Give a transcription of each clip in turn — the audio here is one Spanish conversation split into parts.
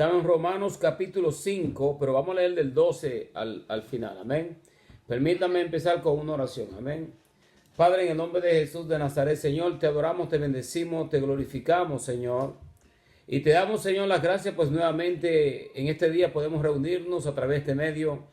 Estamos en Romanos capítulo 5, pero vamos a leer del 12 al final. Amén. Permítame empezar con una oración. Amén. Padre, en el nombre de Jesús de Nazaret, Señor, te adoramos, te bendecimos, te glorificamos, Señor. Y te damos, Señor, las gracias, pues nuevamente en este día podemos reunirnos a través de este medio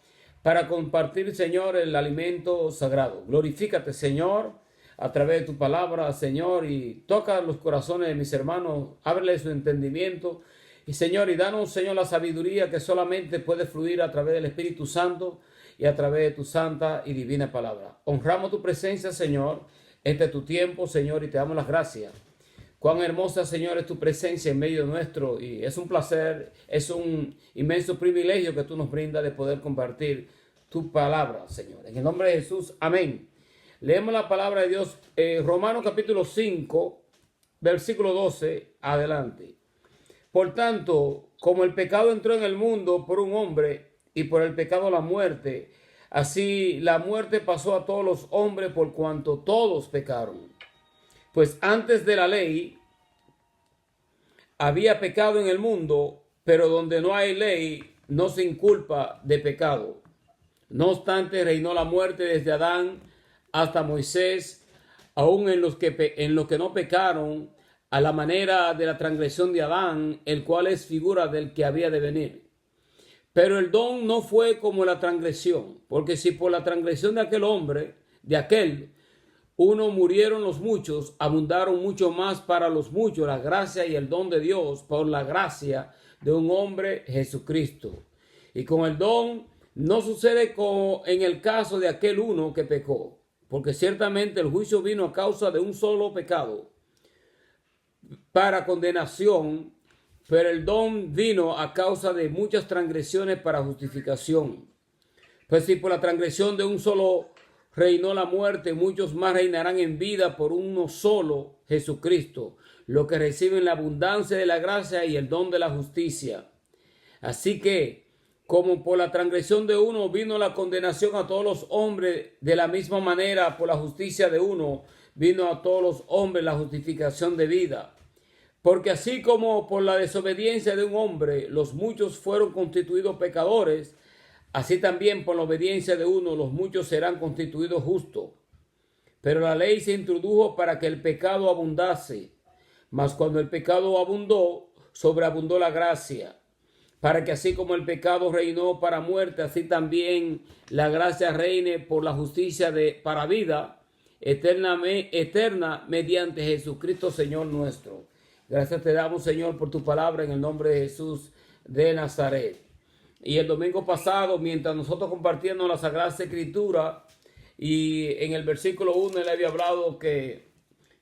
para compartir, Señor, el alimento sagrado. Glorifícate, Señor, a través de tu palabra, Señor, y toca los corazones de mis hermanos, ábrele su entendimiento. Y Señor, y danos, Señor, la sabiduría que solamente puede fluir a través del Espíritu Santo y a través de tu santa y divina palabra. Honramos tu presencia, Señor. Este es tu tiempo, Señor, y te damos las gracias. Cuán hermosa, Señor, es tu presencia en medio nuestro, y es un placer, es un inmenso privilegio que tú nos brindas de poder compartir tu palabra, Señor. En el nombre de Jesús, amén. Leemos la palabra de Dios, Romanos capítulo 5, versículo 12, adelante. Por tanto, como el pecado entró en el mundo por un hombre, y por el pecado la muerte, así la muerte pasó a todos los hombres por cuanto todos pecaron. Pues antes de la ley había pecado en el mundo, pero donde no hay ley no se inculpa de pecado. No obstante, reinó la muerte desde Adán hasta Moisés, aun en los que no pecaron, a la manera de la transgresión de Adán, el cual es figura del que había de venir. Pero el don no fue como la transgresión, porque si por la transgresión de aquel hombre, uno murieron los muchos, abundaron mucho más para los muchos la gracia y el don de Dios por la gracia de un hombre, Jesucristo. Y con el don no sucede como en el caso de aquel uno que pecó, porque ciertamente el juicio vino a causa de un solo pecado para condenación, pero el don vino a causa de muchas transgresiones para justificación. Pues si por la transgresión de un solo reinó la muerte, muchos más reinarán en vida por uno solo, Jesucristo, los que reciben la abundancia de la gracia y el don de la justicia. Así que, como por la transgresión de uno vino la condenación a todos los hombres, de la misma manera por la justicia de uno vino a todos los hombres la justificación de vida. Porque así como por la desobediencia de un hombre los muchos fueron constituidos pecadores, así también por la obediencia de uno los muchos serán constituidos justos. Pero la ley se introdujo para que el pecado abundase, mas cuando el pecado abundó, sobreabundó la gracia, para que así como el pecado reinó para muerte, así también la gracia reine por la justicia para vida eterna mediante Jesucristo Señor nuestro. Gracias te damos, Señor, por tu palabra en el nombre de Jesús de Nazaret. Y el domingo pasado, mientras nosotros compartíamos la Sagrada Escritura, y en el versículo 1 él había hablado que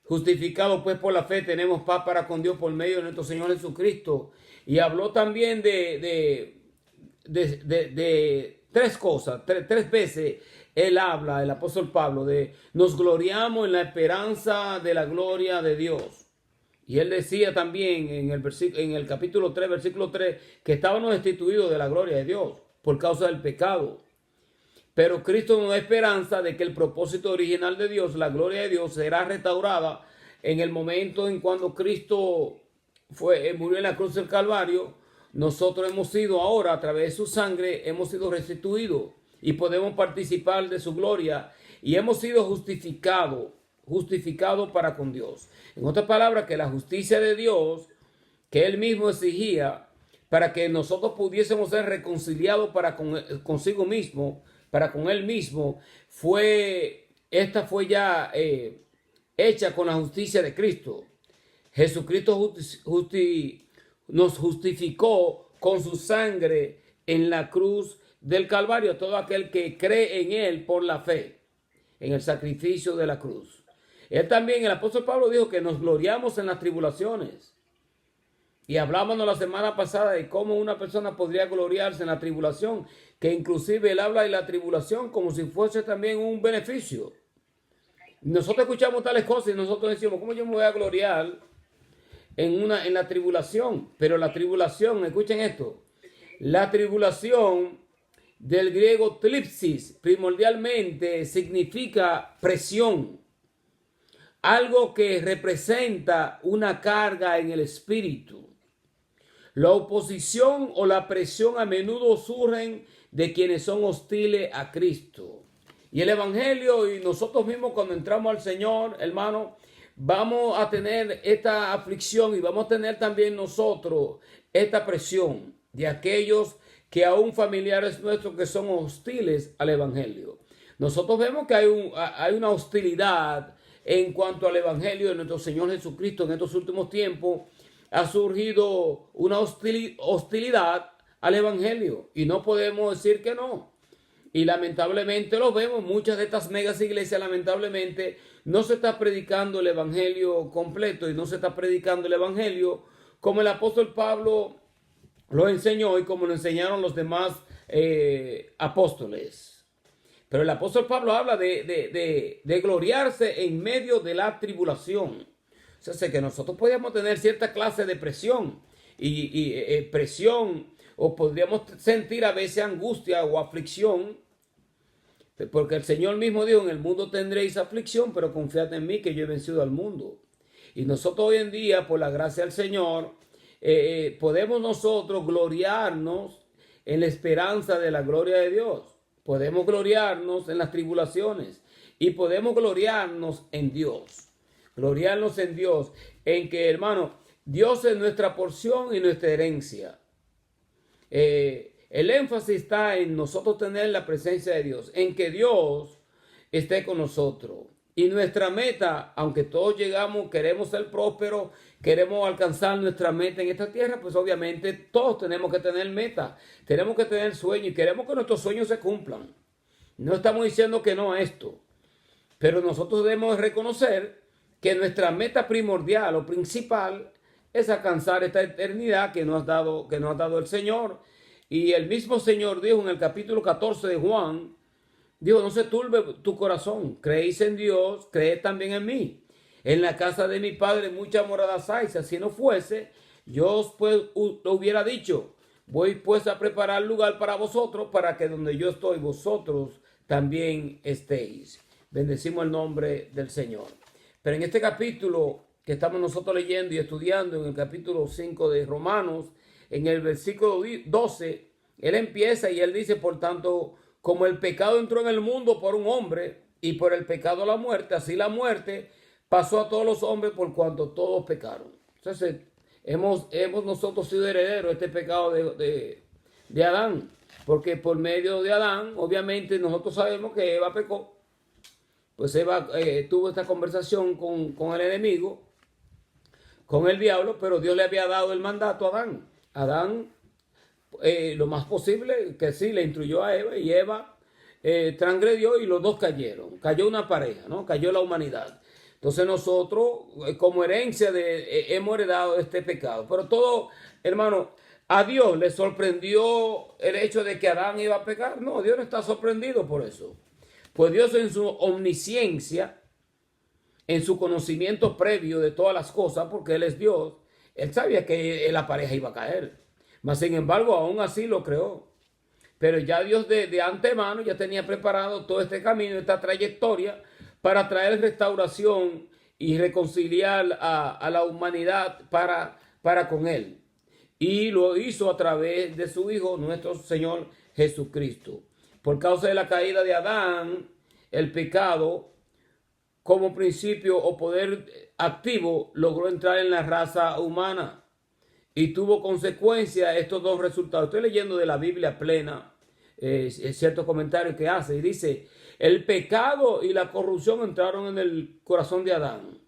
justificados pues por la fe tenemos paz para con Dios por medio de nuestro Señor Jesucristo. Y habló también de tres cosas, tres veces él habla, el apóstol Pablo, de nos gloriamos en la esperanza de la gloria de Dios. Y él decía también en el capítulo 3, versículo 3, que estábamos destituidos de la gloria de Dios por causa del pecado. Pero Cristo nos da esperanza de que el propósito original de Dios, la gloria de Dios, será restaurada en el momento en cuando Cristo murió en la cruz del Calvario. Nosotros hemos sido ahora, a través de su sangre, hemos sido restituidos y podemos participar de su gloria y hemos sido justificados para con Dios. En otras palabras, que la justicia de Dios, que Él mismo exigía para que nosotros pudiésemos ser reconciliados consigo mismo, para con Él mismo, esta fue ya hecha con la justicia de Cristo. Jesucristo nos justificó con su sangre en la cruz del Calvario, todo aquel que cree en Él por la fe, en el sacrificio de la cruz. Él también, el apóstol Pablo dijo que nos gloriamos en las tribulaciones. Y hablábamos la semana pasada de cómo una persona podría gloriarse en la tribulación, que inclusive él habla de la tribulación como si fuese también un beneficio. Nosotros escuchamos tales cosas y nosotros decimos, ¿cómo yo me voy a gloriar en la tribulación? Pero la tribulación, escuchen esto, la tribulación del griego tlipsis primordialmente significa presión. Algo que representa una carga en el espíritu. La oposición o la presión a menudo surgen de quienes son hostiles a Cristo. Y el Evangelio y nosotros mismos cuando entramos al Señor, hermano, vamos a tener esta aflicción y vamos a tener también nosotros esta presión de aquellos que aún familiares nuestros que son hostiles al Evangelio. Nosotros vemos que hay una hostilidad en cuanto al Evangelio de nuestro Señor Jesucristo en estos últimos tiempos. Ha surgido una hostilidad al Evangelio y no podemos decir que no. Y lamentablemente lo vemos, muchas de estas megas iglesias lamentablemente no se está predicando el Evangelio completo y no se está predicando el Evangelio como el apóstol Pablo lo enseñó y como lo enseñaron los demás apóstoles. Pero el apóstol Pablo habla de gloriarse en medio de la tribulación. O sea, sé que nosotros podríamos tener cierta clase de presión y presión, o podríamos sentir a veces angustia o aflicción, porque el Señor mismo dijo, en el mundo tendréis aflicción, pero confiad en mí que yo he vencido al mundo. Y nosotros hoy en día, por la gracia del Señor, podemos nosotros gloriarnos en la esperanza de la gloria de Dios. Podemos gloriarnos en las tribulaciones y podemos gloriarnos en Dios. Gloriarnos en Dios, en que, hermano, Dios es nuestra porción y nuestra herencia. El énfasis está en nosotros tener la presencia de Dios, en que Dios esté con nosotros. Y nuestra meta, aunque todos llegamos, queremos ser prósperos, queremos alcanzar nuestra meta en esta tierra, pues obviamente todos tenemos que tener meta, tenemos que tener sueños y queremos que nuestros sueños se cumplan. No estamos diciendo que no a esto, pero nosotros debemos reconocer que nuestra meta primordial o principal es alcanzar esta eternidad que nos ha dado el Señor. Y el mismo Señor dijo en el capítulo 14 de Juan, dijo, no se turbe tu corazón, creéis en Dios, creed también en mí. En la casa de mi Padre muchas moradas hay, si así no fuese, yo os pues lo hubiera dicho, voy pues a preparar lugar para vosotros, para que donde yo estoy, vosotros también estéis. Bendecimos el nombre del Señor. Pero en este capítulo que estamos nosotros leyendo y estudiando, en el capítulo 5 de Romanos, en el versículo 12, él empieza y él dice, por tanto, como el pecado entró en el mundo por un hombre y por el pecado la muerte, así la muerte pasó a todos los hombres por cuanto todos pecaron. Entonces, hemos nosotros sido herederos de este pecado de Adán, porque por medio de Adán, obviamente nosotros sabemos que Eva pecó. Pues Eva tuvo esta conversación con el enemigo, con el diablo, pero Dios le había dado el mandato a Adán. Adán, lo más posible, que sí, le instruyó a Eva y Eva transgredió y los dos cayeron. Cayó una pareja, ¿no? Cayó la humanidad. Entonces nosotros, como herencia, hemos heredado este pecado. Pero todo, hermano, a Dios le sorprendió el hecho de que Adán iba a pecar. No, Dios no está sorprendido por eso. Pues Dios en su omnisciencia, en su conocimiento previo de todas las cosas, porque Él es Dios, Él sabía que la pareja iba a caer. Mas, sin embargo, aún así lo creó. Pero ya Dios de antemano ya tenía preparado todo este camino, esta trayectoria, para traer restauración y reconciliar a la humanidad para con Él. Y lo hizo a través de su Hijo, nuestro Señor Jesucristo. Por causa de la caída de Adán, el pecado, como principio o poder activo, logró entrar en la raza humana y tuvo consecuencias estos dos resultados. Estoy leyendo de la Biblia plena, ciertos comentarios que hace, y dice, el pecado y la corrupción entraron en el corazón de Adán.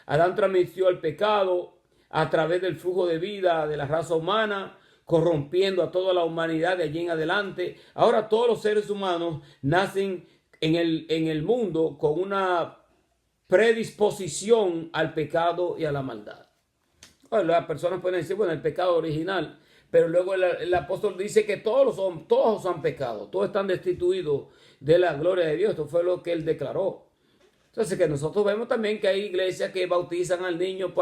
Adán transmitió el pecado a través del flujo de vida de la raza humana, corrompiendo a toda la humanidad de allí en adelante. Ahora todos los seres humanos nacen en el mundo con una predisposición al pecado y a la maldad. Bueno, las personas pueden decir, bueno, el pecado original, pero luego el apóstol dice que todos han pecado, todos están destituidos de la gloria de Dios. Esto fue lo que él declaró. Entonces, que nosotros vemos también que hay iglesias que bautizan al niño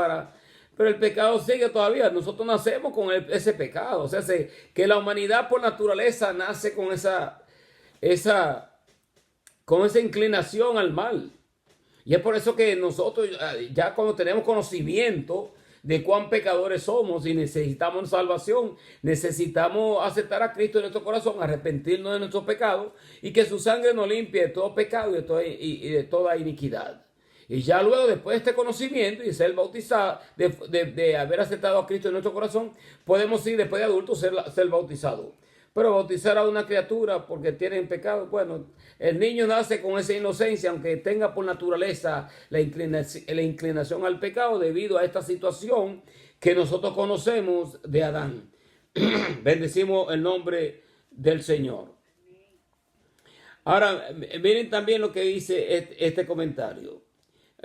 pero el pecado sigue todavía. Nosotros nacemos con ese pecado. O sea, que la humanidad por naturaleza nace con esa inclinación al mal. Y es por eso que nosotros, ya cuando tenemos conocimiento de cuán pecadores somos y necesitamos salvación. Necesitamos aceptar a Cristo en nuestro corazón, arrepentirnos de nuestros pecados y que su sangre nos limpie de todo pecado y de toda iniquidad. Y ya luego, después de este conocimiento y ser bautizado, de haber aceptado a Cristo en nuestro corazón, podemos ir después de adultos ser bautizados. Pero bautizar a una criatura porque tienen pecado, bueno, el niño nace con esa inocencia, aunque tenga por naturaleza la inclinación al pecado debido a esta situación que nosotros conocemos de Adán. Bendecimos el nombre del Señor. Ahora, miren también lo que dice este comentario.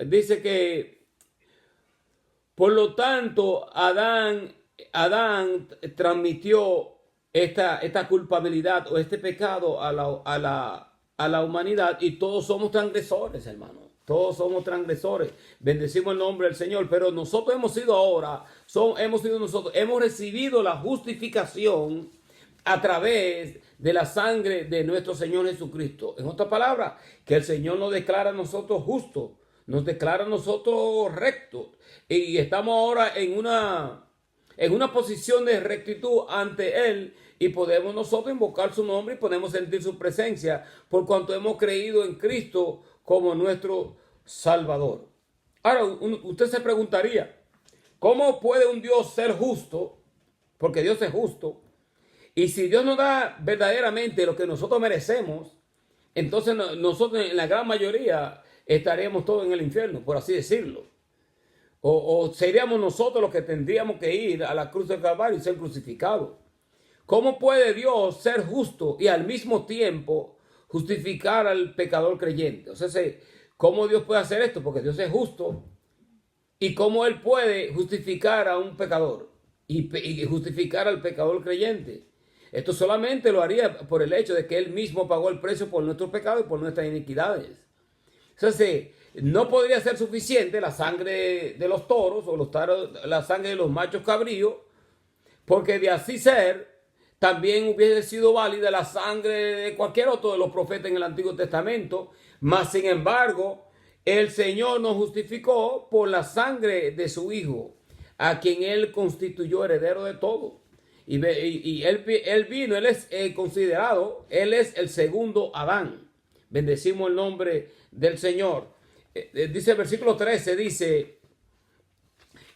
Dice que, por lo tanto, Adán transmitió esta culpabilidad o este pecado a la humanidad, y todos somos transgresores, hermano. Todos somos transgresores. Bendecimos el nombre del Señor. Pero nosotros hemos recibido la justificación a través de la sangre de nuestro Señor Jesucristo. En otras palabras, que el Señor nos declara a nosotros justos, nos declara a nosotros rectos, y estamos ahora en una posición de rectitud ante Él, y podemos nosotros invocar su nombre y podemos sentir su presencia por cuanto hemos creído en Cristo como nuestro Salvador. Ahora, usted se preguntaría, ¿cómo puede un Dios ser justo? Porque Dios es justo. Y si Dios nos da verdaderamente lo que nosotros merecemos, entonces nosotros en la gran mayoría estaríamos todos en el infierno, por así decirlo. O seríamos nosotros los que tendríamos que ir a la cruz del Calvario y ser crucificados. ¿Cómo puede Dios ser justo y al mismo tiempo justificar al pecador creyente? O sea, ¿cómo Dios puede hacer esto? Porque Dios es justo. ¿Y cómo Él puede justificar a un pecador y justificar al pecador creyente? Esto solamente lo haría por el hecho de que Él mismo pagó el precio por nuestros pecados y por nuestras iniquidades. Entonces, no podría ser suficiente la sangre de los toros o la sangre de los machos cabríos, porque de así ser, también hubiese sido válida la sangre de cualquier otro de los profetas en el Antiguo Testamento. Mas, sin embargo, el Señor nos justificó por la sangre de su Hijo, a quien Él constituyó heredero de todo. Y él vino, Él es considerado, Él es el segundo Adán. Bendecimos el nombre del Señor. Dice el versículo 13, dice: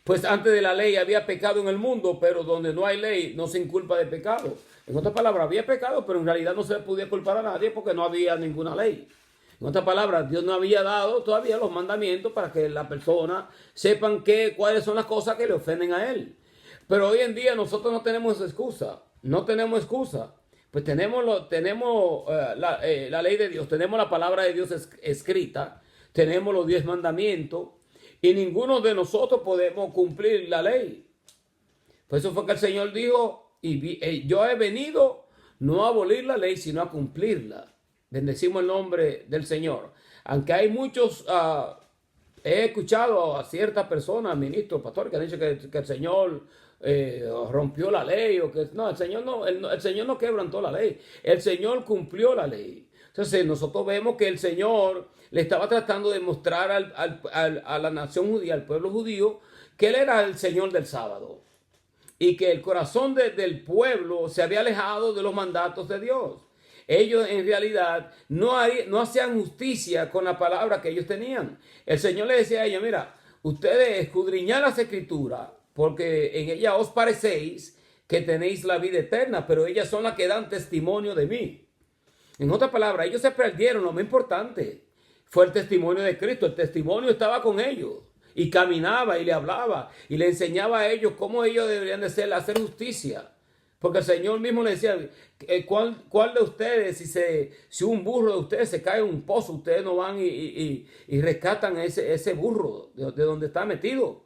pues antes de la ley había pecado en el mundo, pero donde no hay ley no se inculpa de pecado. En otras palabras, había pecado, pero en realidad no se le podía culpar a nadie porque no había ninguna ley. En otras palabras, Dios no había dado todavía los mandamientos para que la persona sepan cuáles son las cosas que le ofenden a Él. Pero hoy en día nosotros no tenemos excusa. No tenemos excusa. Pues tenemos la ley de Dios, tenemos la palabra de Dios escrita, tenemos los 10 mandamientos, y ninguno de nosotros podemos cumplir la ley. Por eso fue que el Señor dijo: yo he venido no a abolir la ley, sino a cumplirla. Bendecimos el nombre del Señor. Aunque hay muchos, he escuchado a ciertas personas, ministros, pastores, que han dicho que el Señor rompió la ley, o que no, el Señor no quebrantó la ley, el Señor cumplió la ley. Entonces nosotros vemos que el Señor le estaba tratando de mostrar a la nación judía, al pueblo judío, que Él era el Señor del sábado, y que el corazón del pueblo se había alejado de los mandatos de Dios. Ellos en realidad no hacían justicia con la palabra que ellos tenían. El Señor le decía a ellos: mira, ustedes escudriñad las escrituras, porque en ellas os parecéis que tenéis la vida eterna, pero ellas son las que dan testimonio de mí. En otras palabras, ellos se perdieron. Lo más importante fue el testimonio de Cristo. El testimonio estaba con ellos y caminaba y le hablaba y le enseñaba a ellos cómo ellos deberían de hacer justicia. Porque el Señor mismo le decía: ¿cuál de ustedes, si un burro de ustedes se cae en un pozo, ustedes no van y rescatan ese burro de donde está metido?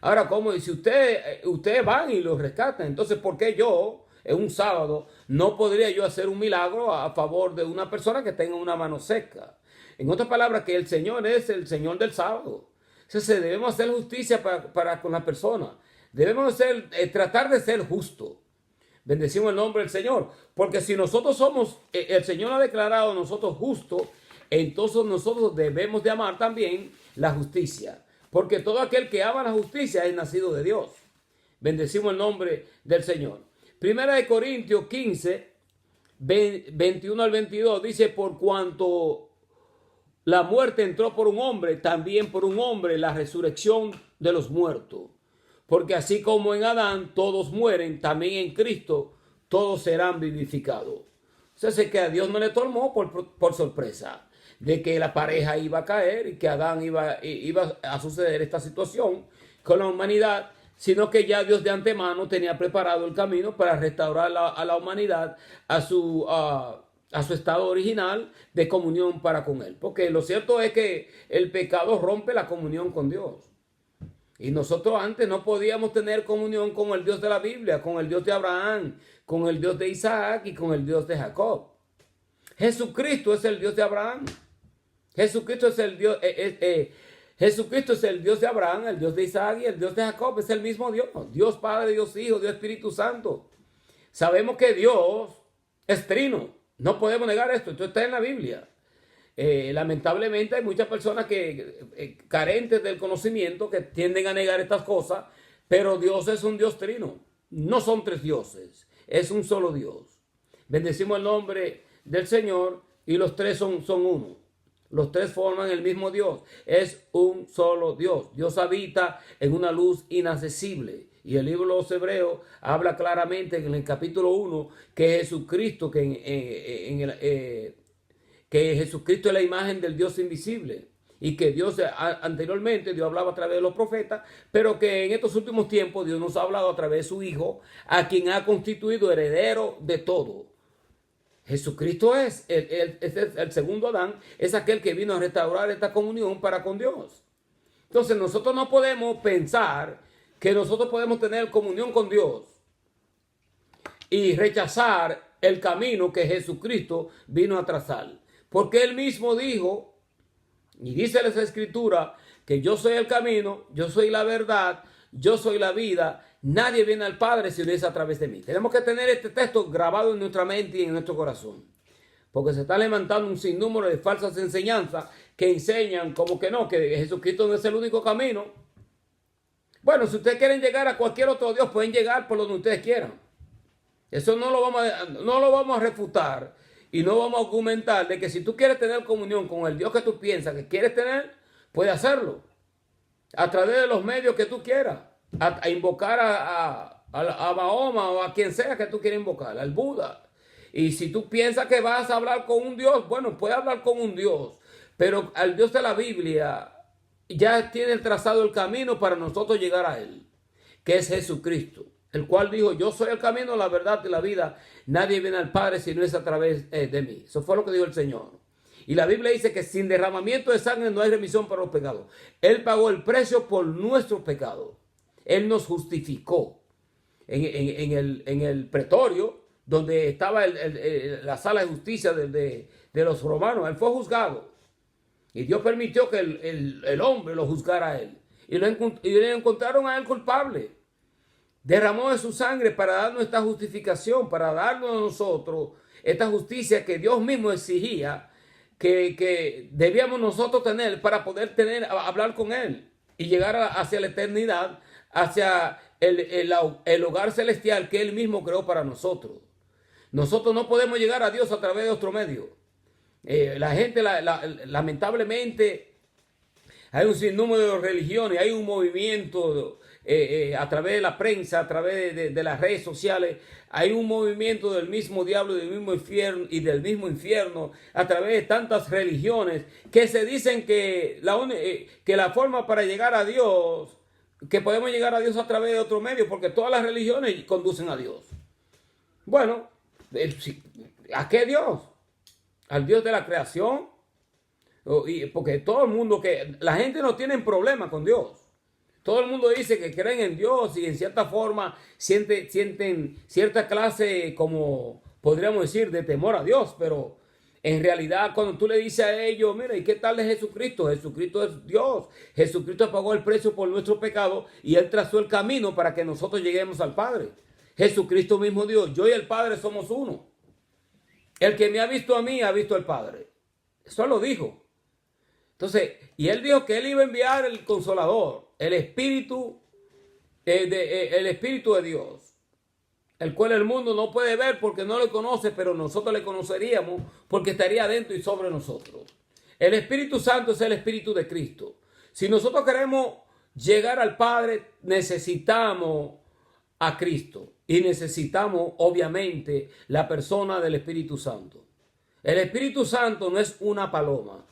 Ahora, ¿cómo? Si ustedes van y lo rescatan, entonces ¿por qué yo, en un sábado, no podría yo hacer un milagro a favor de una persona que tenga una mano seca? En otras palabras, que el Señor es el Señor del sábado. Entonces debemos hacer justicia para con la persona. Debemos tratar de ser justos. Bendecimos el nombre del Señor. Porque si nosotros somos, el Señor ha declarado a nosotros justos, entonces nosotros debemos de amar también la justicia. porque todo aquel que ama la justicia es nacido de Dios. Bendecimos el nombre del Señor. Primera de Corintios 15, 21 al 22 dice: por cuanto la muerte entró por un hombre, también por un hombre la resurrección de los muertos. Porque así como en Adán todos mueren, también en Cristo todos serán vivificados. O sea, sé que a Dios no le tomó por sorpresa de que la pareja iba a caer y que Adán iba a suceder esta situación con la humanidad, sino que ya Dios de antemano tenía preparado el camino para restaurar a la humanidad a su estado original de comunión para con Él. Porque lo cierto es que el pecado rompe la comunión con Dios. Y nosotros antes no podíamos tener comunión con el Dios de la Biblia, con el Dios de Abraham, con el Dios de Isaac y con el Dios de Jacob. Jesucristo es el Dios de Abraham. Jesucristo es el Dios, Jesucristo es el Dios de Abraham, el Dios de Isaac y el Dios de Jacob. Es el mismo Dios. Dios Padre, Dios Hijo, Dios Espíritu Santo. Sabemos que Dios es trino. No podemos negar esto. Esto está en la Biblia. Lamentablemente hay muchas personas que carentes del conocimiento que tienden a negar estas cosas, pero Dios es un Dios trino. No son tres dioses, es un solo Dios. Bendecimos el nombre del Señor y los tres son uno. Los tres forman el mismo Dios. Es un solo Dios. Dios habita en una luz inaccesible. Y el libro de los Hebreos habla claramente en el capítulo 1 que Jesucristo, que Jesucristo es la imagen del Dios invisible. Y que Dios anteriormente, Dios hablaba a través de los profetas, pero que en estos últimos tiempos Dios nos ha hablado a través de su Hijo, a quien ha constituido heredero de todo. Jesucristo es el segundo Adán, es aquel que vino a restaurar esta comunión para con Dios. Entonces nosotros no podemos pensar que nosotros podemos tener comunión con Dios y rechazar el camino que Jesucristo vino a trazar. Porque Él mismo dijo, y dice en esa escritura, que yo soy el camino, yo soy la verdad, yo soy la vida. Nadie viene al Padre si no es a través de mí. Tenemos que tener este texto grabado en nuestra mente y en nuestro corazón. Porque se está levantando un sinnúmero de falsas enseñanzas que enseñan como que no, que Jesucristo no es el único camino. Bueno, si ustedes quieren llegar a cualquier otro Dios, pueden llegar por donde ustedes quieran. Eso no lo vamos a refutar y no vamos a argumentar de que si tú quieres tener comunión con el Dios que tú piensas que quieres tener, puedes hacerlo. A través de los medios que tú quieras. A invocar a Mahoma o a quien sea que tú quieras invocar, al Buda. Y si tú piensas que vas a hablar con un Dios, bueno, puedes hablar con un Dios, pero al Dios de la Biblia ya tiene trazado el camino para nosotros llegar a Él, que es Jesucristo, el cual dijo: yo soy el camino, la verdad y la vida, nadie viene al Padre si no es a través de mí. Eso fue lo que dijo el Señor. Y la Biblia dice que sin derramamiento de sangre no hay remisión para los pecados. Él pagó el precio por nuestros pecados. Él nos justificó en el pretorio, donde estaba la sala de justicia de los romanos. Él fue juzgado. Y Dios permitió que el hombre lo juzgara a él. Y le encontraron a él culpable. Derramó de su sangre para darnos esta justificación, para darnos a nosotros esta justicia que Dios mismo exigía que debíamos nosotros tener para poder hablar con Él y llegar hacia la eternidad, hacia el hogar celestial que Él mismo creó para nosotros. Nosotros no podemos llegar a Dios a través de otro medio. La gente, lamentablemente, hay un sinnúmero de religiones, hay un movimiento a través de la prensa, a través de las redes sociales, hay un movimiento del mismo diablo y del mismo infierno, a través de tantas religiones que se dicen que la forma para llegar a Dios, que podemos llegar a Dios a través de otro medio, porque todas las religiones conducen a Dios. Bueno, ¿a qué Dios? ¿Al Dios de la creación? Porque todo el mundo, la gente no tiene problema con Dios. Todo el mundo dice que creen en Dios y en cierta forma sienten cierta clase, como podríamos decir, de temor a Dios. Pero en realidad cuando tú le dices a ellos: mira, ¿y qué tal es Jesucristo? Jesucristo es Dios. Jesucristo pagó el precio por nuestro pecado y Él trazó el camino para que nosotros lleguemos al Padre. Jesucristo mismo Dios. Yo y el Padre somos uno. El que me ha visto a mí ha visto al Padre. Eso lo dijo. Entonces, y él dijo que él iba a enviar el Consolador, el Espíritu de Dios, el cual el mundo no puede ver porque no le conoce, pero nosotros le conoceríamos porque estaría dentro y sobre nosotros. El Espíritu Santo es el Espíritu de Cristo. Si nosotros queremos llegar al Padre, necesitamos a Cristo y necesitamos, obviamente, la persona del Espíritu Santo. El Espíritu Santo no es una paloma.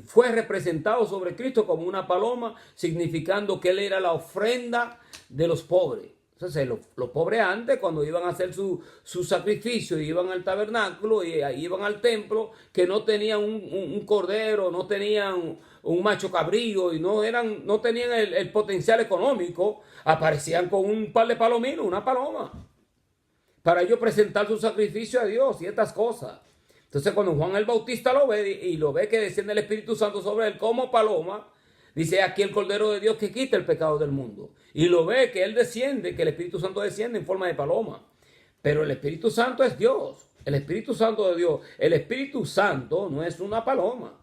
Fue representado sobre Cristo como una paloma, significando que él era la ofrenda de los pobres. Entonces, los pobres antes, cuando iban a hacer su sacrificio, iban al tabernáculo y iban al templo, que no tenían un cordero, no tenían un macho cabrío y no tenían el potencial económico, aparecían con un par de palominos, una paloma, para ellos presentar su sacrificio a Dios y estas cosas. Entonces, cuando Juan el Bautista lo ve y lo ve que desciende el Espíritu Santo sobre él como paloma, dice: aquí el Cordero de Dios que quita el pecado del mundo. Y lo ve que él desciende, que el Espíritu Santo desciende en forma de paloma. Pero el Espíritu Santo es Dios, el Espíritu Santo de Dios. El Espíritu Santo no es una paloma.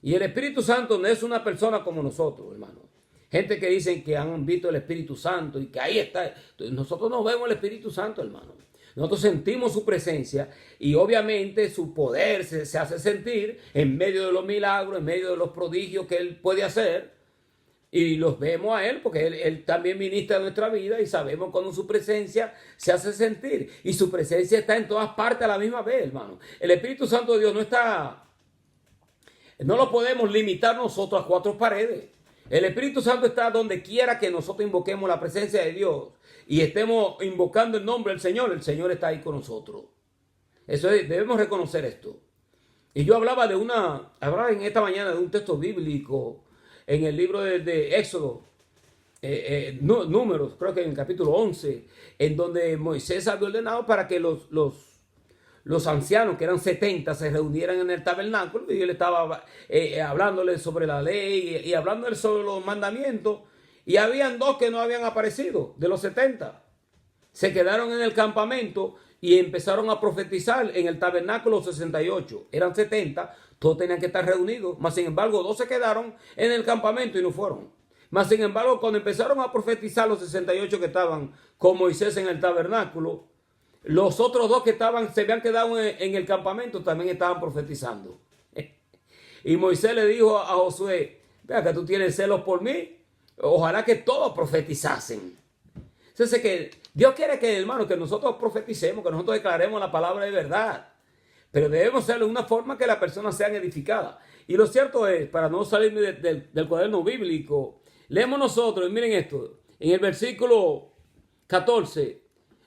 Y el Espíritu Santo no es una persona como nosotros, hermanos. Gente que dicen que han visto el Espíritu Santo y que ahí está. Nosotros no vemos el Espíritu Santo, hermano. Nosotros sentimos su presencia y obviamente su poder se hace sentir en medio de los milagros, en medio de los prodigios que él puede hacer. Y los vemos a él porque él también ministra nuestra vida y sabemos cuando su presencia se hace sentir. Y su presencia está en todas partes a la misma vez, hermano. El Espíritu Santo de Dios no lo podemos limitar nosotros a cuatro paredes. El Espíritu Santo está donde quiera que nosotros invoquemos la presencia de Dios y estemos invocando el nombre del Señor está ahí con nosotros. Debemos reconocer esto. Y yo hablaba en esta mañana de un texto bíblico en el libro de Éxodo, Números, creo que en el capítulo 11, en donde Moisés había ordenado para que los ancianos, que eran 70, se reunieran en el tabernáculo y él estaba hablándoles sobre la ley y hablándoles sobre los mandamientos. Y habían dos que no habían aparecido de los 70. Se quedaron en el campamento y empezaron a profetizar en el tabernáculo 68. Eran 70, todos tenían que estar reunidos. Mas sin embargo, dos se quedaron en el campamento y no fueron. Mas sin embargo, cuando empezaron a profetizar los 68 que estaban con Moisés en el tabernáculo, los otros dos que se habían quedado en el campamento también estaban profetizando. Y Moisés le dijo a Josué: vea que tú tienes celos por mí. Ojalá que todos profetizasen. Entonces, que Dios quiere que, hermano, que nosotros profeticemos, que nosotros declaremos la palabra de verdad. Pero debemos hacerlo de una forma que las personas sean edificadas. Y lo cierto es, para no salirme del cuaderno bíblico, leemos nosotros, y miren esto, en el versículo 14,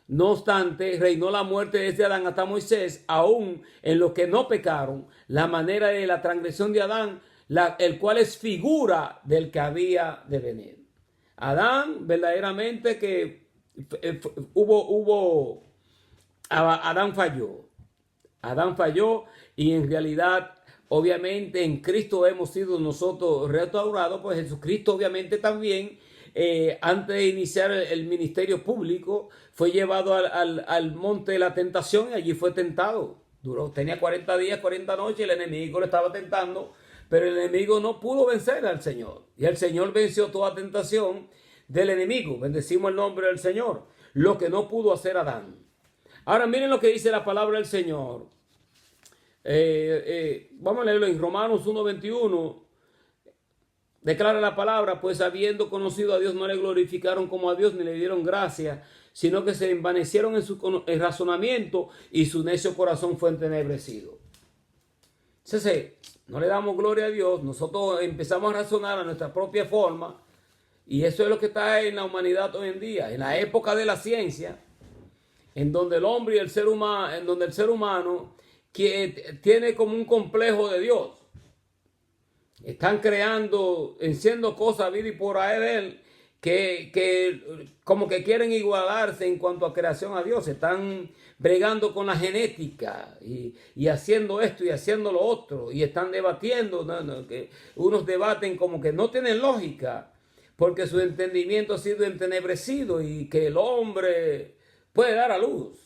no obstante, reinó la muerte desde Adán hasta Moisés, aún en los que no pecaron, la manera de la transgresión de Adán, el cual es figura del que había de venir. Adán, verdaderamente que Adán falló. Adán falló y en realidad, obviamente, en Cristo hemos sido nosotros restaurados, pues Jesucristo obviamente también, antes de iniciar el ministerio público, fue llevado al monte de la tentación y allí fue tentado. Tenía 40 días, 40 noches, el enemigo lo estaba tentando, pero el enemigo no pudo vencer al Señor. Y el Señor venció toda tentación del enemigo. Bendecimos el nombre del Señor. Lo que no pudo hacer Adán. Ahora miren lo que dice la palabra del Señor. Vamos a leerlo en Romanos 1:21. Declara la palabra: pues habiendo conocido a Dios no le glorificaron como a Dios ni le dieron gracia, sino que se envanecieron en su razonamiento y su necio corazón fue entenebrecido. Entonces, no le damos gloria a Dios, nosotros empezamos a razonar a nuestra propia forma y eso es lo que está en la humanidad hoy en día, en la época de la ciencia, en donde el hombre y el ser humano que tiene como un complejo de Dios. Están creando, haciendo cosas vida y por ahí de él, que como que quieren igualarse en cuanto a creación a Dios. Están bregando con la genética y haciendo esto y haciendo lo otro. Y están debatiendo, que unos debaten como que no tienen lógica, porque su entendimiento ha sido entenebrecido y que el hombre puede dar a luz.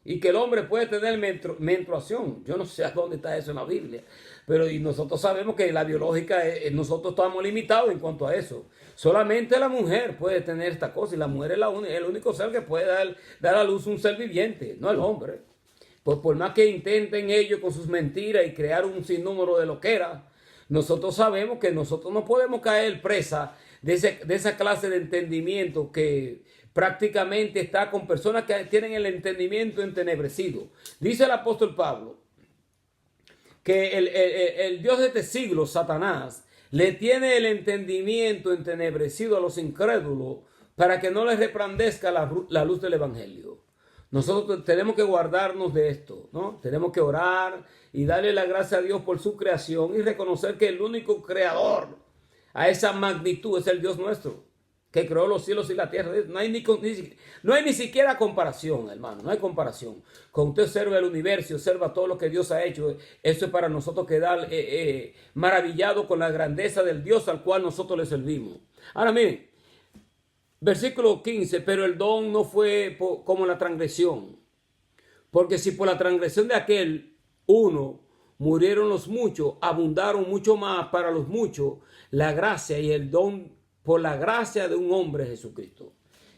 Y que el hombre puede tener menstruación. Yo no sé a dónde está eso en la Biblia. Pero y nosotros sabemos que la biológica, nosotros estamos limitados en cuanto a eso. Solamente la mujer puede tener esta cosa. Y la mujer es el único ser que puede dar a luz un ser viviente, no el hombre. Pues por más que intenten ellos con sus mentiras y crear un sinnúmero de loqueras, nosotros sabemos que nosotros no podemos caer presa de esa clase de entendimiento que prácticamente está con personas que tienen el entendimiento entenebrecido. Dice el apóstol Pablo que el Dios de este siglo, Satanás, le tiene el entendimiento entenebrecido a los incrédulos para que no les resplandezca la luz del evangelio. Nosotros tenemos que guardarnos de esto, ¿no? Tenemos que orar y darle la gracia a Dios por su creación y reconocer que el único creador a esa magnitud es el Dios nuestro, que creó los cielos y la tierra. No hay ni siquiera comparación, hermano, no hay comparación. Cuando usted observa el universo, observa todo lo que Dios ha hecho, eso es para nosotros quedar maravillado con la grandeza del Dios al cual nosotros le servimos. Ahora miren, versículo 15, pero el don no fue como la transgresión. Porque si por la transgresión de aquel uno murieron los muchos, abundaron mucho más para los muchos la gracia y el don por la gracia de un hombre, Jesucristo.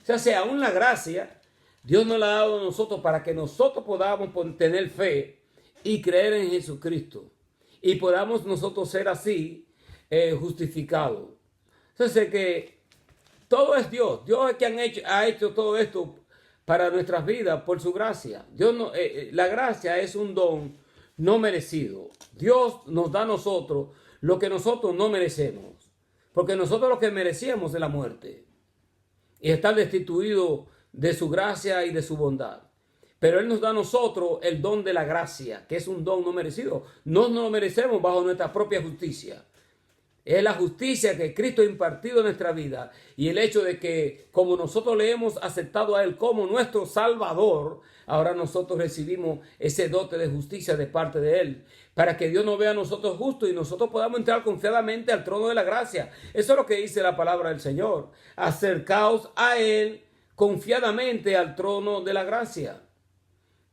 O sea, aún la gracia, Dios nos la ha dado a nosotros para que nosotros podamos tener fe y creer en Jesucristo. Y podamos nosotros ser así justificados. Entonces, que todo es Dios. Dios es quien ha hecho todo esto para nuestras vidas por su gracia. Dios no, la gracia es un don no merecido. Dios nos da a nosotros lo que nosotros no merecemos. Porque nosotros lo que merecíamos es la muerte. Y estar destituido de su gracia y de su bondad. Pero Él nos da a nosotros el don de la gracia, que es un don no merecido. No nos lo merecemos bajo nuestra propia justicia. Es la justicia que Cristo ha impartido en nuestra vida y el hecho de que como nosotros le hemos aceptado a Él como nuestro Salvador, ahora nosotros recibimos ese dote de justicia de parte de Él para que Dios nos vea a nosotros justos y nosotros podamos entrar confiadamente al trono de la gracia. Eso es lo que dice la palabra del Señor. Acercaos a Él confiadamente al trono de la gracia.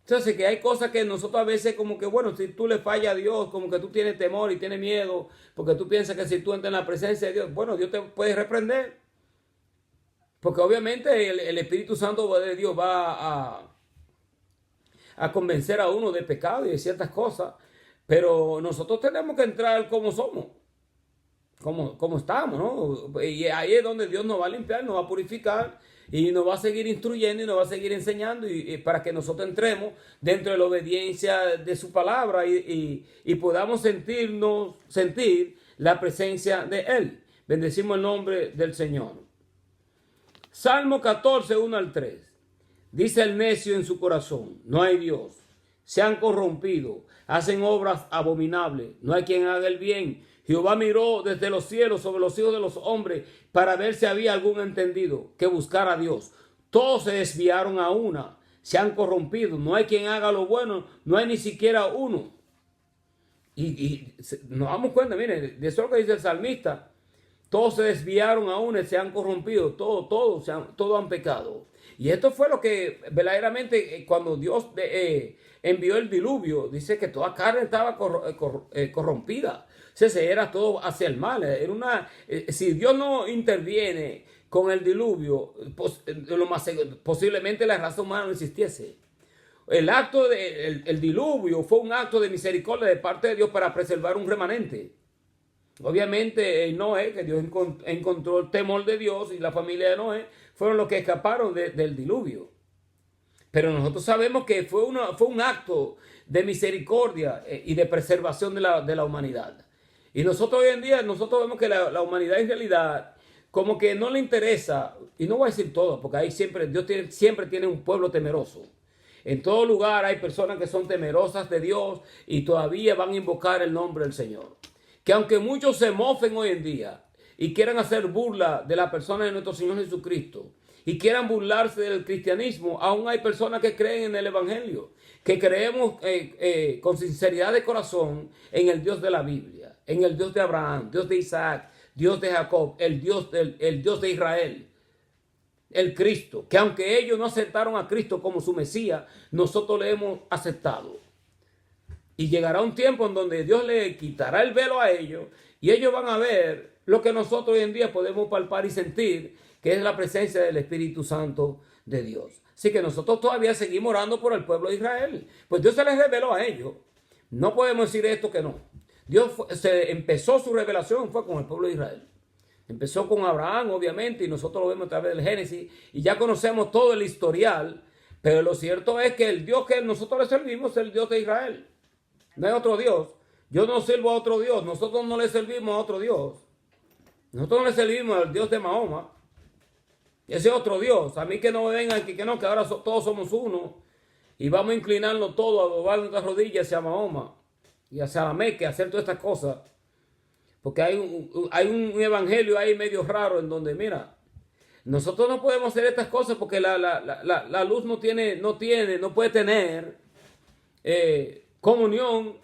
Entonces, que hay cosas que nosotros a veces como que, bueno, si tú le fallas a Dios, como que tú tienes temor y tienes miedo, porque tú piensas que si tú entras en la presencia de Dios, bueno, Dios te puede reprender. Porque obviamente el Espíritu Santo de Dios va a convencer a uno de pecado y de ciertas cosas, pero nosotros tenemos que entrar como somos, como estamos, ¿no? Y ahí es donde Dios nos va a limpiar, nos va a purificar y nos va a seguir instruyendo y nos va a seguir enseñando y para que nosotros entremos dentro de la obediencia de su palabra y podamos sentir la presencia de Él. Bendecimos el nombre del Señor. Salmo 14, 1 al 3. Dice el necio en su corazón, no hay Dios. Se han corrompido, hacen obras abominables, no hay quien haga el bien. Jehová miró desde los cielos sobre los hijos de los hombres para ver si había algún entendido que buscara a Dios. Todos se desviaron a una, se han corrompido, no hay quien haga lo bueno, no hay ni siquiera uno. Y nos damos cuenta, miren, de eso es lo que dice el salmista. Todos se desviaron a una y se han corrompido, todos han pecado. Y esto fue lo que verdaderamente cuando Dios envió el diluvio, dice que toda carne estaba corrompida. O sea, era todo hacia el mal. Era si Dios no interviene con el diluvio, posiblemente la raza humana no existiese. El diluvio fue un acto de misericordia de parte de Dios para preservar un remanente. Obviamente Noé, que Dios encontró el temor de Dios y la familia de Noé, fueron los que escaparon del diluvio. Pero nosotros sabemos que fue un acto de misericordia y de preservación de la humanidad. Y nosotros hoy en día, nosotros vemos que la humanidad en realidad como que no le interesa, y no voy a decir todo, porque ahí Dios siempre tiene un pueblo temeroso. En todo lugar hay personas que son temerosas de Dios y todavía van a invocar el nombre del Señor. Que aunque muchos se mofen hoy en día y quieran hacer burla de la persona de nuestro Señor Jesucristo y quieran burlarse del cristianismo, aún hay personas que creen en el Evangelio, que creemos con sinceridad de corazón en el Dios de la Biblia, en el Dios de Abraham, Dios de Isaac, Dios de Jacob, el Dios de Israel. el Cristo, que aunque ellos no aceptaron a Cristo como su Mesías, nosotros le hemos aceptado. Y llegará un tiempo en donde Dios le quitará el velo a ellos y ellos van a ver lo que nosotros hoy en día podemos palpar y sentir, que es la presencia del Espíritu Santo de Dios. Así que nosotros todavía seguimos orando por el pueblo de Israel. Pues Dios se les reveló a ellos. No podemos decir esto que no. Dios empezó su revelación fue con el pueblo de Israel. Empezó con Abraham, obviamente, y nosotros lo vemos a través del Génesis, y ya conocemos todo el historial, pero lo cierto es que el Dios que nosotros le servimos es el Dios de Israel. No hay otro Dios. Yo no sirvo a otro Dios. Nosotros no le servimos a otro Dios. Nosotros no le servimos al Dios de Mahoma. Ese es otro Dios. A mí que no me vengan que no, que ahora todos somos uno. Y vamos a inclinarnos todos a doblar nuestras rodillas hacia Mahoma. Y hacia la Meca, a hacer todas estas cosas. Porque hay un evangelio ahí medio raro en donde, mira, nosotros no podemos hacer estas cosas porque la luz no puede tener comunión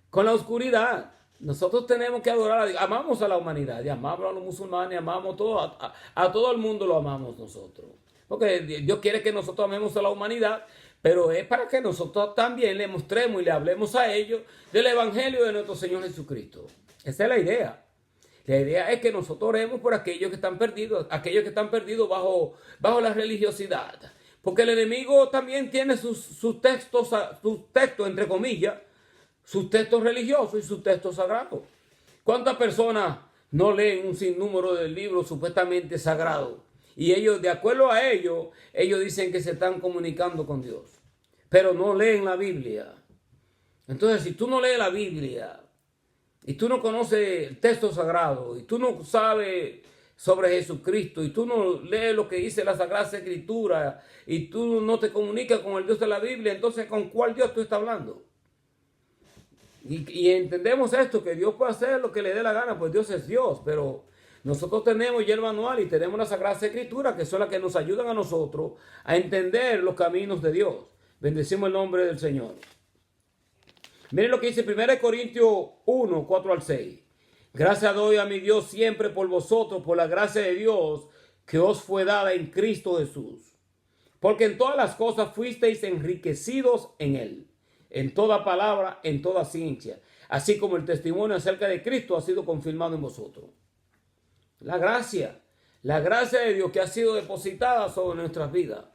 con la oscuridad. Nosotros tenemos que adorar a Dios. Amamos a la humanidad, y amamos a los musulmanes, amamos a todo el mundo lo amamos nosotros. Porque Dios quiere que nosotros amemos a la humanidad, pero es para que nosotros también le mostremos y le hablemos a ellos del evangelio de nuestro Señor Jesucristo. Esa es la idea. La idea es que nosotros oremos por aquellos que están perdidos bajo la religiosidad. Porque el enemigo también tiene sus textos, entre comillas, sus textos religiosos y sus textos sagrados. ¿Cuántas personas no leen un sinnúmero de libros supuestamente sagrados? Y ellos, de acuerdo a ellos dicen que se están comunicando con Dios. Pero no leen la Biblia. Entonces, si tú no lees la Biblia, y tú no conoces el texto sagrado, y tú no sabes sobre Jesucristo, y tú no lees lo que dice la Sagrada Escritura, y tú no te comunicas con el Dios de la Biblia, entonces ¿con cuál Dios tú estás hablando? Y entendemos esto, que Dios puede hacer lo que le dé la gana, pues Dios es Dios, pero nosotros tenemos ya el manual y tenemos la Sagrada Escritura, que son las que nos ayudan a nosotros a entender los caminos de Dios. Bendecimos el nombre del Señor. Miren lo que dice 1 Corintios 1, 4 al 6. Gracias doy a mi Dios siempre por vosotros, por la gracia de Dios que os fue dada en Cristo Jesús. Porque en todas las cosas fuisteis enriquecidos en Él, en toda palabra, en toda ciencia, así como el testimonio acerca de Cristo ha sido confirmado en vosotros. La gracia de Dios que ha sido depositada sobre nuestras vidas.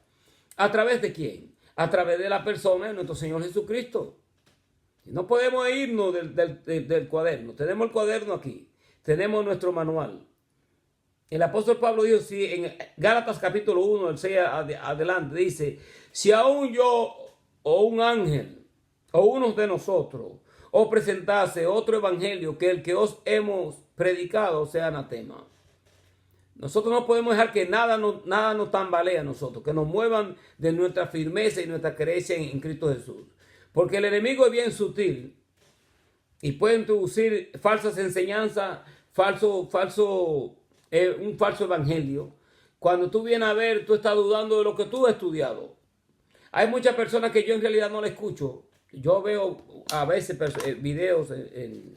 ¿A través de quién? A través de la persona de nuestro Señor Jesucristo. No podemos irnos del cuaderno. Tenemos el cuaderno aquí. Tenemos nuestro manual. El apóstol Pablo dijo, si en Gálatas capítulo 1, el 6 adelante, dice, si aún yo o un ángel o uno de nosotros os presentase otro evangelio que el que os hemos predicado sea anatema. Nosotros no podemos dejar que nada nos tambalee a nosotros, que nos muevan de nuestra firmeza y nuestra creencia en Cristo Jesús. Porque el enemigo es bien sutil y puede introducir falsas enseñanzas, un falso evangelio. Cuando tú vienes a ver, tú estás dudando de lo que tú has estudiado. Hay muchas personas que yo en realidad no le escucho. Yo veo a veces videos en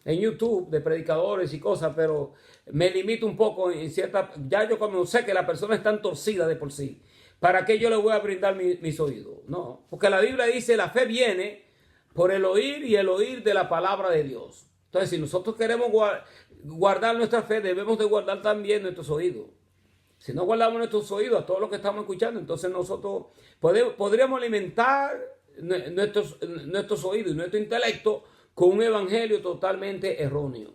YouTube de predicadores y cosas, pero me limito un poco en cierta. Ya yo cuando sé que la persona está torcida de por sí, ¿para qué yo le voy a brindar mis oídos? No, porque la Biblia dice la fe viene por el oír y el oír de la palabra de Dios. Entonces, si nosotros queremos guardar nuestra fe, debemos de guardar también nuestros oídos. Si no guardamos nuestros oídos a todo lo que estamos escuchando, entonces nosotros podríamos alimentar nuestros oídos y nuestro intelecto con un evangelio totalmente erróneo.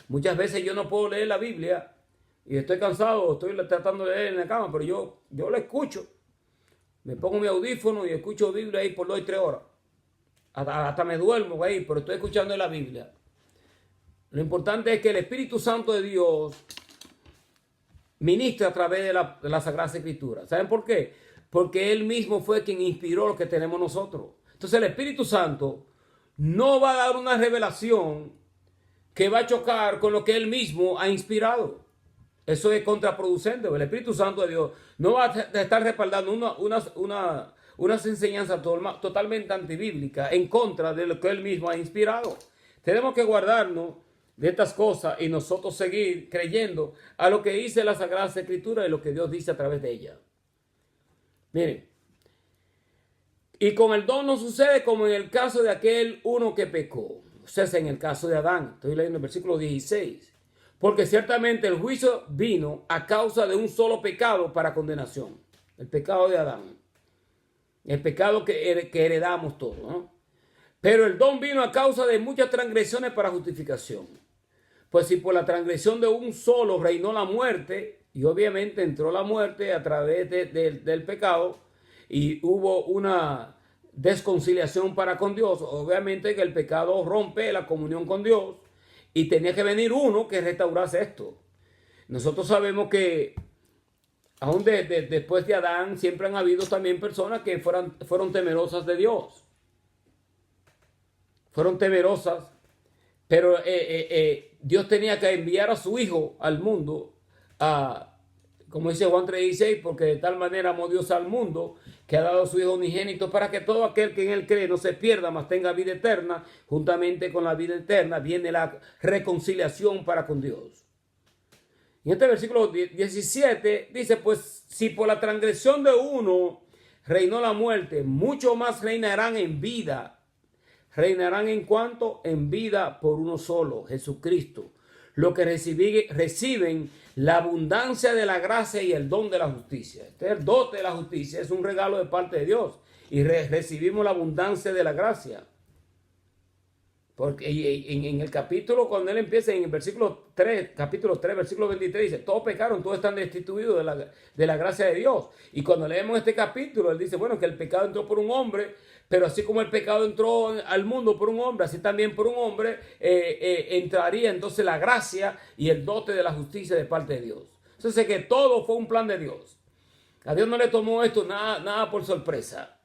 Muchas veces yo no puedo leer la Biblia y estoy cansado, estoy tratando de leer en la cama, pero yo la escucho. Me pongo mi audífono y escucho Biblia ahí por 2 y 3 horas. Hasta me duermo ahí, pero estoy escuchando la Biblia. Lo importante es que el Espíritu Santo de Dios ministra a través de la Sagrada Escritura. ¿Saben por qué? Porque Él mismo fue quien inspiró lo que tenemos nosotros. Entonces el Espíritu Santo no va a dar una revelación que va a chocar con lo que Él mismo ha inspirado. Eso es contraproducente. El Espíritu Santo de Dios no va a estar respaldando unas enseñanzas totalmente antibíblicas en contra de lo que Él mismo ha inspirado. Tenemos que guardarnos de estas cosas y nosotros seguir creyendo a lo que dice la Sagrada Escritura y lo que Dios dice a través de ella. Miren, y con el don no sucede como en el caso de aquel uno que pecó. O sea, en el caso de Adán. Estoy leyendo el versículo 16. Porque ciertamente el juicio vino a causa de un solo pecado para condenación. El pecado de Adán. El pecado que heredamos todos, ¿no? Pero el don vino a causa de muchas transgresiones para justificación. Pues si por la transgresión de un solo reinó la muerte, y obviamente entró la muerte a través del pecado, y hubo una desconciliación para con Dios, obviamente que el pecado rompe la comunión con Dios, y tenía que venir uno que restaurase esto. Nosotros sabemos que aún después de Adán siempre han habido también personas que fueron temerosas de Dios. Fueron temerosas, pero Dios tenía que enviar a su Hijo al mundo, como dice Juan 3:16, porque de tal manera amó Dios al mundo, que ha dado a su Hijo unigénito, para que todo aquel que en él cree no se pierda, mas tenga vida eterna. Juntamente con la vida eterna viene la reconciliación para con Dios. En este versículo 17 dice, pues si por la transgresión de uno reinó la muerte, mucho más reinarán en vida. Reinarán en cuanto en vida por uno solo, Jesucristo. Lo que reciben la abundancia de la gracia y el don de la justicia. Este es el dote de la justicia, es un regalo de parte de Dios. Y recibimos la abundancia de la gracia. Porque en el capítulo, cuando él empieza en el versículo 3, capítulo 3, versículo 23, dice, todos pecaron, todos están destituidos de la gracia de Dios. Y cuando leemos este capítulo, él dice, bueno, que el pecado entró por un hombre, pero así como el pecado entró al mundo por un hombre, así también por un hombre entraría entonces la gracia y el dote de la justicia de parte de Dios. Entonces que todo fue un plan de Dios. A Dios no le tomó esto nada por sorpresa.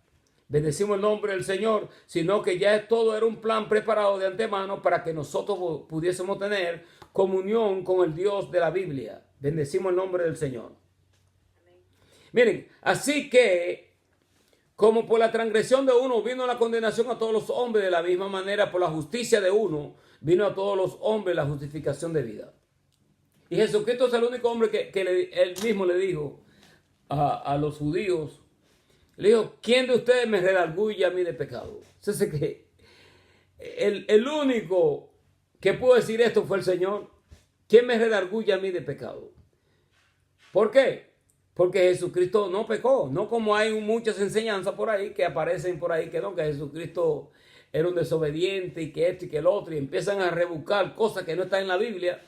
Bendecimos el nombre del Señor, sino que ya todo era un plan preparado de antemano para que nosotros pudiésemos tener comunión con el Dios de la Biblia. Bendecimos el nombre del Señor. Amén. Miren, así que como por la transgresión de uno vino la condenación a todos los hombres, de la misma manera por la justicia de uno vino a todos los hombres la justificación de vida. Y Jesucristo es el único hombre que él mismo le dijo a los judíos, le dijo, ¿quién de ustedes me redarguye a mí de pecado? Entonces que el único que pudo decir esto fue el Señor. ¿Quién me redarguye a mí de pecado? ¿Por qué? Porque Jesucristo no pecó. No como hay muchas enseñanzas por ahí que aparecen por ahí que no, que Jesucristo era un desobediente y que esto y que el otro. Y empiezan a rebuscar cosas que no están en la Biblia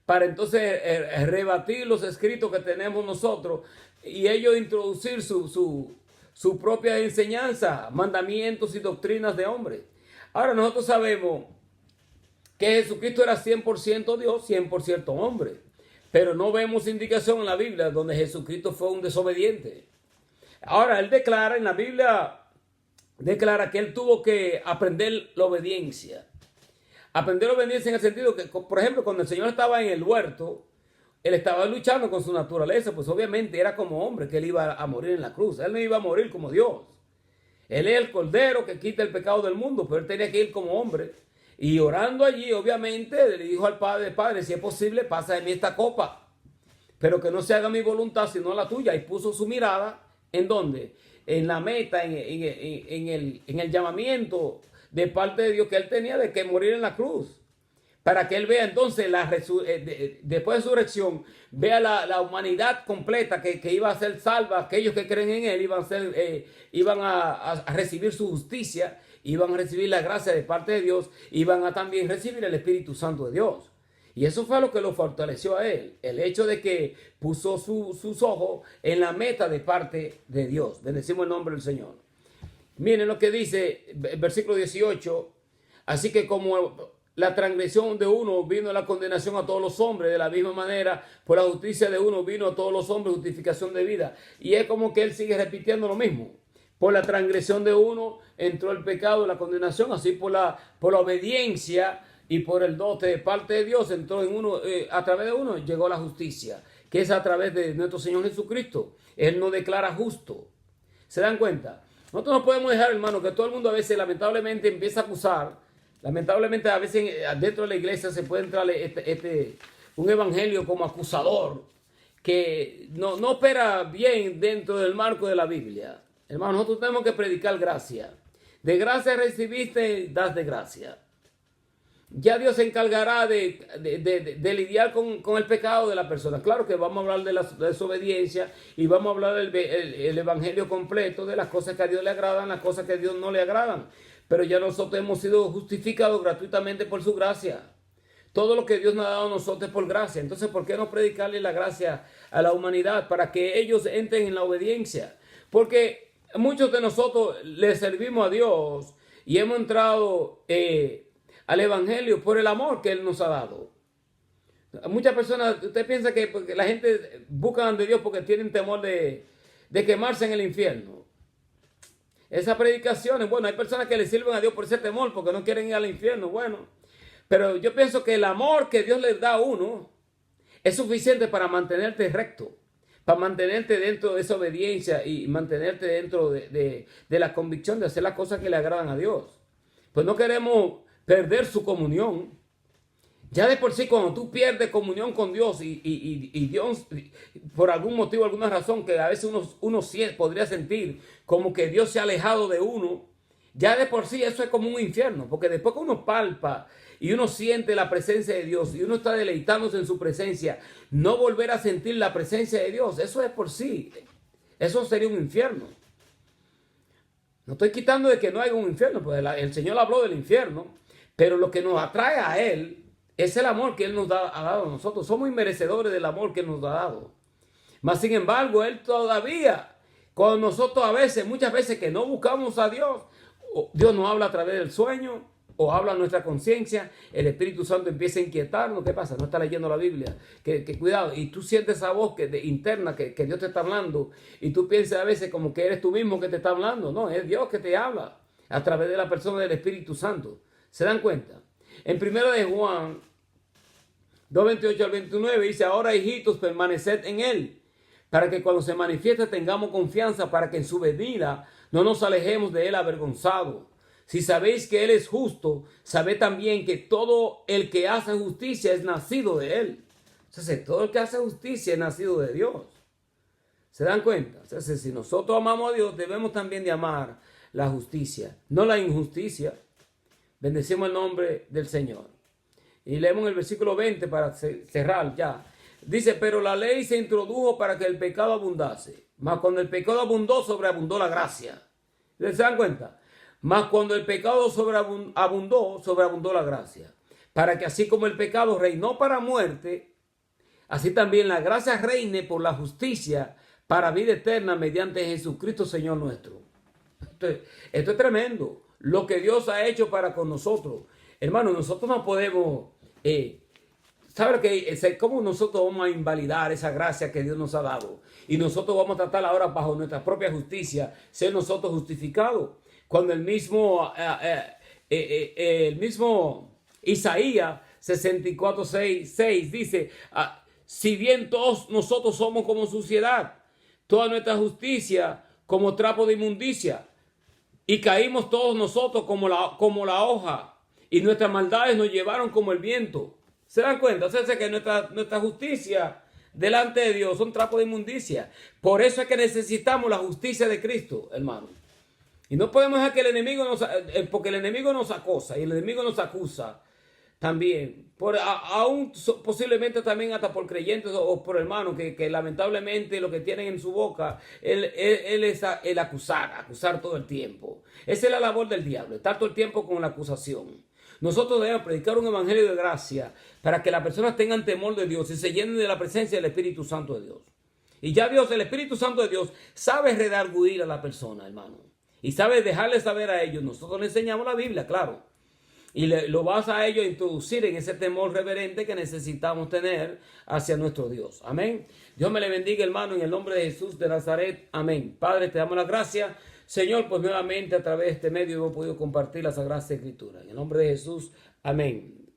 para entonces rebatir los escritos que tenemos nosotros y ellos introducir su propia enseñanza, mandamientos y doctrinas de hombres. Ahora nosotros sabemos que Jesucristo era 100% Dios, 100% hombre. Pero no vemos indicación en la Biblia donde Jesucristo fue un desobediente. Ahora él declara en la Biblia, declara que él tuvo que aprender la obediencia. Aprender la obediencia en el sentido que, por ejemplo, cuando el Señor estaba en el huerto, él estaba luchando con su naturaleza, pues obviamente era como hombre que él iba a morir en la cruz. Él no iba a morir como Dios. Él es el Cordero que quita el pecado del mundo, pero él tenía que ir como hombre. Y orando allí, obviamente, le dijo al Padre, si es posible, pasa de mí esta copa, pero que no se haga mi voluntad, sino la tuya. Y puso su mirada, ¿en dónde? En la meta, en el llamamiento de parte de Dios que él tenía de que morir en la cruz. Para que él vea entonces, después de su resurrección, vea la humanidad completa que iba a ser salva. Aquellos que creen en él iban a recibir su justicia, iban a recibir la gracia de parte de Dios, iban a también recibir el Espíritu Santo de Dios. Y eso fue lo que lo fortaleció a él, el hecho de que puso sus ojos en la meta de parte de Dios. Bendecimos el nombre del Señor. Miren lo que dice el versículo 18. Así que como la transgresión de uno vino la condenación a todos los hombres, de la misma manera por la justicia de uno vino a todos los hombres justificación de vida. Y es como que él sigue repitiendo lo mismo. Por la transgresión de uno entró el pecado, la condenación, así por la obediencia y por el dote de parte de Dios entró en uno, a través de uno llegó la justicia, que es a través de nuestro Señor Jesucristo. Él nos declara justo. ¿Se dan cuenta? Nosotros no podemos dejar, hermano, que todo el mundo a veces lamentablemente empieza a acusar Lamentablemente a veces dentro de la iglesia se puede entrar un evangelio como acusador que no opera bien dentro del marco de la Biblia. Hermano, nosotros tenemos que predicar gracia. De gracia recibiste, das de gracia. Ya Dios se encargará de lidiar con el pecado de la persona. Claro que vamos a hablar de la desobediencia y vamos a hablar del evangelio completo, de las cosas que a Dios le agradan, las cosas que a Dios no le agradan. Pero ya nosotros hemos sido justificados gratuitamente por su gracia. Todo lo que Dios nos ha dado a nosotros es por gracia. Entonces, ¿por qué no predicarle la gracia a la humanidad para que ellos entren en la obediencia? Porque muchos de nosotros le servimos a Dios y hemos entrado al evangelio por el amor que Él nos ha dado. Muchas personas, usted piensa que la gente busca de Dios porque tienen temor de quemarse en el infierno. Esas predicaciones, bueno, hay personas que le sirven a Dios por ese temor porque no quieren ir al infierno, bueno. Pero yo pienso que el amor que Dios les da a uno es suficiente para mantenerte recto, para mantenerte dentro de esa obediencia y mantenerte dentro de la convicción de hacer las cosas que le agradan a Dios. Pues no queremos perder su comunión. Ya de por sí, cuando tú pierdes comunión con Dios y Dios, por algún motivo, alguna razón, que a veces uno podría sentir como que Dios se ha alejado de uno, ya de por sí eso es como un infierno, porque después que uno palpa y uno siente la presencia de Dios y uno está deleitándose en su presencia, no volver a sentir la presencia de Dios, eso es por sí, eso sería un infierno. No estoy quitando de que no haya un infierno, pues el Señor habló del infierno, pero lo que nos atrae a Él es el amor que Él nos ha dado a nosotros. Somos inmerecedores del amor que Él nos ha dado. Mas sin embargo, Él todavía, con nosotros muchas veces que no buscamos a Dios, Dios nos habla a través del sueño, o habla nuestra conciencia, el Espíritu Santo empieza a inquietarnos. ¿Qué pasa? No está leyendo la Biblia. Que cuidado, y tú sientes esa voz interna que Dios te está hablando, y tú piensas a veces como que eres tú mismo que te está hablando. No, es Dios que te habla a través de la persona del Espíritu Santo. ¿Se dan cuenta? En 1 de Juan 2:28 al 29 dice: ahora, hijitos, permaneced en Él, para que cuando se manifieste tengamos confianza, para que en su venida no nos alejemos de Él avergonzados. Si sabéis que Él es justo, sabed también que todo el que hace justicia es nacido de Él. Entonces, todo el que hace justicia es nacido de Dios. ¿Se dan cuenta? Entonces, si nosotros amamos a Dios, debemos también de amar la justicia, no la injusticia. Bendecimos el nombre del Señor. Y leemos el versículo 20 para cerrar ya. Dice: pero la ley se introdujo para que el pecado abundase. Mas cuando el pecado abundó, sobreabundó la gracia. ¿Se dan cuenta? Mas cuando el pecado sobreabundó la gracia. Para que así como el pecado reinó para muerte, así también la gracia reine por la justicia para vida eterna mediante Jesucristo Señor nuestro. Esto es tremendo. Lo que Dios ha hecho para con nosotros. Hermano, nosotros no podemos... ¿Sabe cómo nosotros vamos a invalidar esa gracia que Dios nos ha dado? Y nosotros vamos a tratar ahora bajo nuestra propia justicia, ser nosotros justificados. Cuando el mismo Isaías 64:6 dice: si bien todos nosotros somos como suciedad, toda nuestra justicia como trapo de inmundicia, y caímos todos nosotros como la hoja, y nuestras maldades nos llevaron como el viento. ¿Se dan cuenta? O sea, que nuestra justicia delante de Dios son trapos de inmundicia. Por eso es que necesitamos la justicia de Cristo, hermano. Y no podemos dejar que el enemigo porque el enemigo nos acosa y el enemigo nos acusa también. Aún posiblemente también hasta por creyentes o por hermanos que lamentablemente lo que tienen en su boca él es el acusar todo el tiempo. Esa es la labor del diablo, estar todo el tiempo con la acusación. Nosotros debemos predicar un evangelio de gracia para que las personas tengan temor de Dios y se llenen de la presencia del Espíritu Santo de Dios. Y ya Dios, el Espíritu Santo de Dios, sabe redarguir a la persona, hermano. Y sabe dejarle saber a ellos. Nosotros le enseñamos la Biblia, claro. Y lo vas a ellos a introducir en ese temor reverente que necesitamos tener hacia nuestro Dios. Amén. Dios me le bendiga, hermano, en el nombre de Jesús de Nazaret. Amén. Padre, te damos las gracias. Señor, pues nuevamente a través de este medio hemos podido compartir las Sagradas Escrituras. En el nombre de Jesús. Amén.